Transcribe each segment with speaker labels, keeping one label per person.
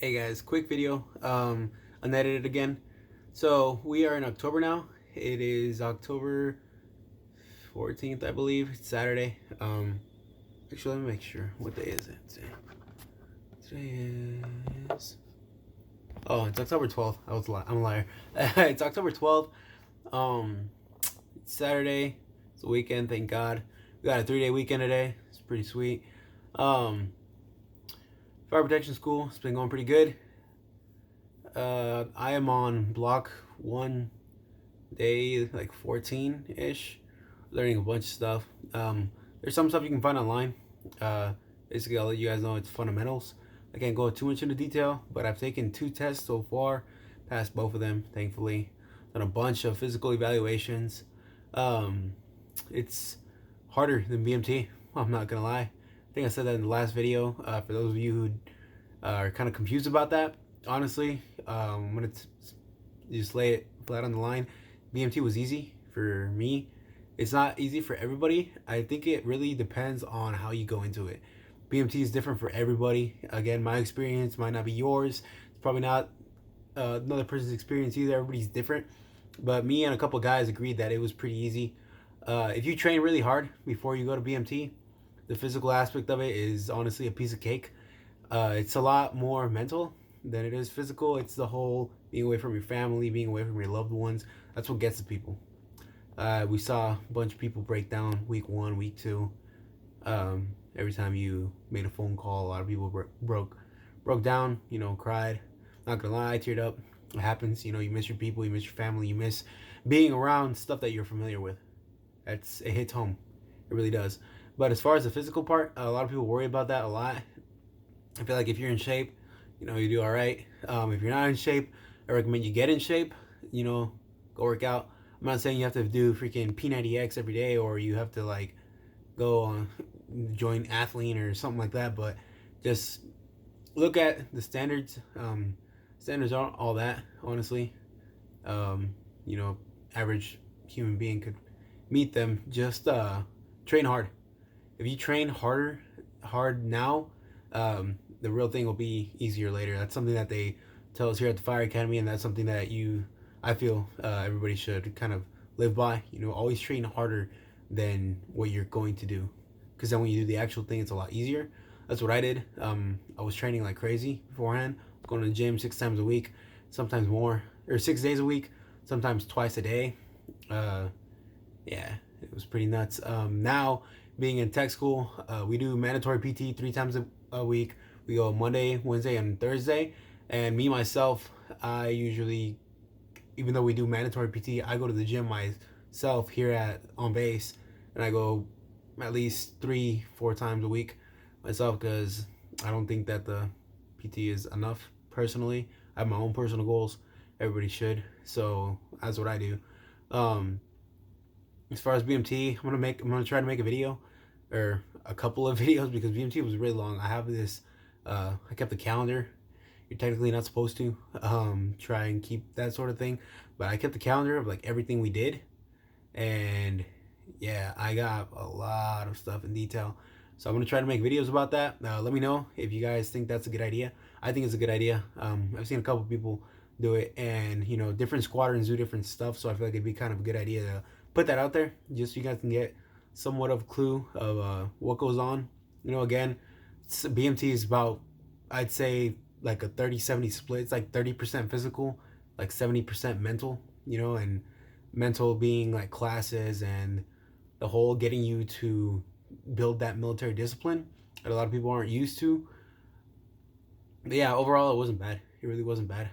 Speaker 1: Hey guys, quick video, unedited again. So we are in October now. It is October 14th, I believe. It's Saturday. Actually, let me make sure. What day is it today? Today is... Oh, it's October 12th. I'm a liar. It's October 12th. It's Saturday. It's a weekend, thank God. We got a 3-day weekend today. It's pretty sweet. Fire protection school. It's been going pretty good. I am on block 1, day like 14-ish, learning a bunch of stuff. There's some stuff you can find online. Basically, I'll let you guys know it's fundamentals. I can't go too much into detail, but I've taken 2 tests so far, passed both of them, thankfully. Done a bunch of physical evaluations. It's harder than BMT, I'm not gonna lie. I think I said that in the last video. For those of you who are kind of confused about that, honestly, I'm gonna just lay it flat on the line. BMT was easy for me. It's not easy for everybody. I think it really depends on how you go into it. BMT is different for everybody. Again, my experience might not be yours. It's probably not another person's experience either. Everybody's different. But me and a couple guys agreed that it was pretty easy. If you train really hard before you go to BMT, the physical aspect of it is honestly a piece of cake. It's a lot more mental than it is physical. It's the whole being away from your family, being away from your loved ones. That's what gets the people. We saw a bunch of people break down week 1, week 2. Every time you made a phone call, a lot of people broke down, cried. Not gonna lie, I teared up. It happens, you miss your people, you miss your family, you miss being around stuff that you're familiar with. It hits home. It really does. But as far as the physical part, a lot of people worry about that a lot. I feel like if you're in shape, you do all right. If you're not in shape, I recommend you get in shape. Go work out. I'm not saying you have to do freaking P90X every day, or you have to go on join Athlean or something like that. But just look at the standards. Standards aren't all that, honestly. Average human being could meet them. Just train hard. If you train hard now, the real thing will be easier later. That's something that they tell us here at the Fire Academy, and that's something that I feel everybody should kind of live by. Always train harder than what you're going to do, because then when you do the actual thing, it's a lot easier. That's what I did. I was training like crazy beforehand, going to the gym 6 times a week, sometimes more, or 6 days a week, sometimes twice a day. Yeah, it was pretty nuts. Now, being in tech school, we do mandatory PT 3 times a week. We go Monday, Wednesday, and Thursday. And me, myself, I usually, even though we do mandatory PT, I go to the gym myself here on base. And I go at least 3-4 times a week myself, because I don't think that the PT is enough, personally. I have my own personal goals. Everybody should. So that's what I do. As far as BMT, I'm gonna try to make a video, or a couple of videos, because BMT was really long. I have this. I kept the calendar. You're technically not supposed to try and keep that sort of thing, but I kept the calendar of everything we did, and yeah, I got a lot of stuff in detail. So I'm gonna try to make videos about that. Let me know if you guys think that's a good idea. I think it's a good idea. I've seen a couple people do it, and different squadrons do different stuff, so I feel like it'd be kind of a good idea to put that out there, just so you guys can get somewhat of a clue of what goes on. Again, BMT is about, I'd say, like a 30-70 split. It's like 30% physical, like 70% mental, and mental being like classes and the whole getting you to build that military discipline that a lot of people aren't used to. But yeah, overall, it wasn't bad. It really wasn't bad.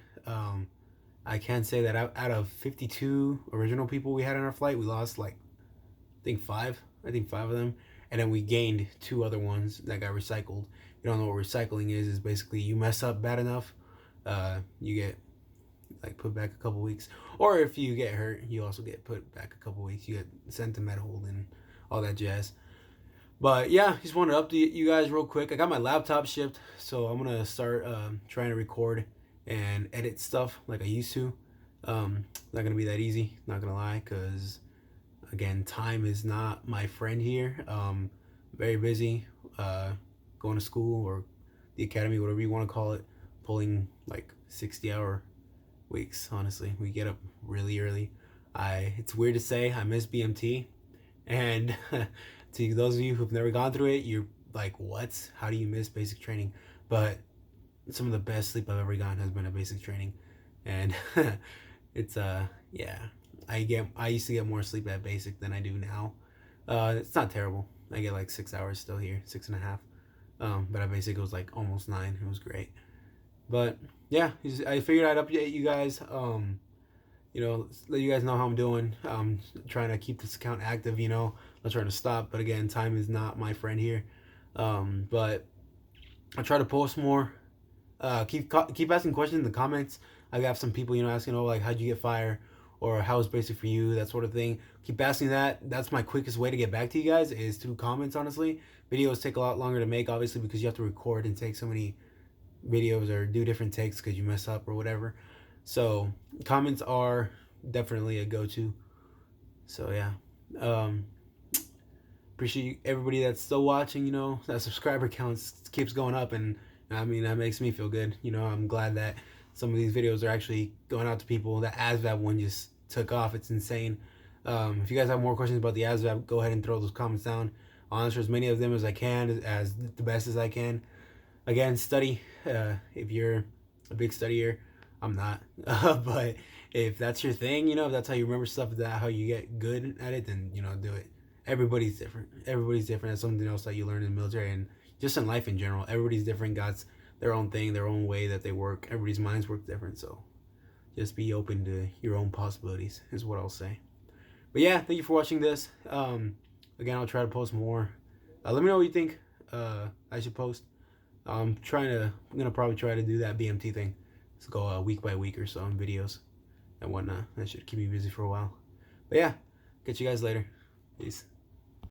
Speaker 1: I can say that out of 52 original people we had on our flight, we lost I think 5 of them, and then we gained 2 other ones that got recycled. You don't know what recycling is basically you mess up bad enough, you get put back a couple weeks, or if you get hurt, you also get put back a couple weeks. You get sent to med hold and all that jazz. But yeah, just wanted to update you guys real quick. I got my laptop shipped, so I'm gonna start trying to record and edit stuff like I used to. Not gonna be that easy, not gonna lie, because again, time is not my friend here. Very busy, going to school or the academy, whatever you want to call it. pulling like 60-hour weeks. Honestly, we get up really early. It's weird to say, I miss BMT, and to those of you who've never gone through it, you're like, what? How do you miss basic training? But some of the best sleep I've ever gotten has been at basic training, and it's yeah. I used to get more sleep at basic than I do now. It's not terrible. I get like 6 hours still here, 6.5. But at basic it was like almost 9. It was great. But yeah, I figured I'd update you guys. Let you guys know how I'm doing. Trying to keep this account active. Not trying to stop. But again, time is not my friend here. But I try to post more. Keep asking questions in the comments. I got some people, asking, oh, like, how'd you get fire? Or how was basic for you? That sort of thing. Keep asking that. That's my quickest way to get back to you guys, is through comments, honestly. Videos take a lot longer to make, obviously, because you have to record and take so many videos or do different takes because you mess up or whatever. So comments are definitely a go-to. So yeah. Appreciate everybody that's still watching. That subscriber count keeps going up, and I mean, that makes me feel good. I'm glad that some of these videos are actually going out to people. The ASVAB one just took off. It's insane. If you guys have more questions about the ASVAB, go ahead and throw those comments down. I'll answer as many of them as I can, as the best as I can. Again, study. If you're a big studier, I'm not. But if that's your thing, if that's how you remember stuff, if that's how you get good at it, then, do it. Everybody's different. Everybody's different. That's something else that you learn in the military and just in life in general. Everybody's different. God's their own thing, their own way that they work. Everybody's minds work different. So just be open to your own possibilities is what I'll say. But yeah, thank you for watching this. Again, I'll try to post more. Let me know what you think I should post. I'm gonna probably try to do that BMT thing. Let's go week by week or so on videos and whatnot. That should keep me busy for a while. But yeah, catch you guys later. Peace.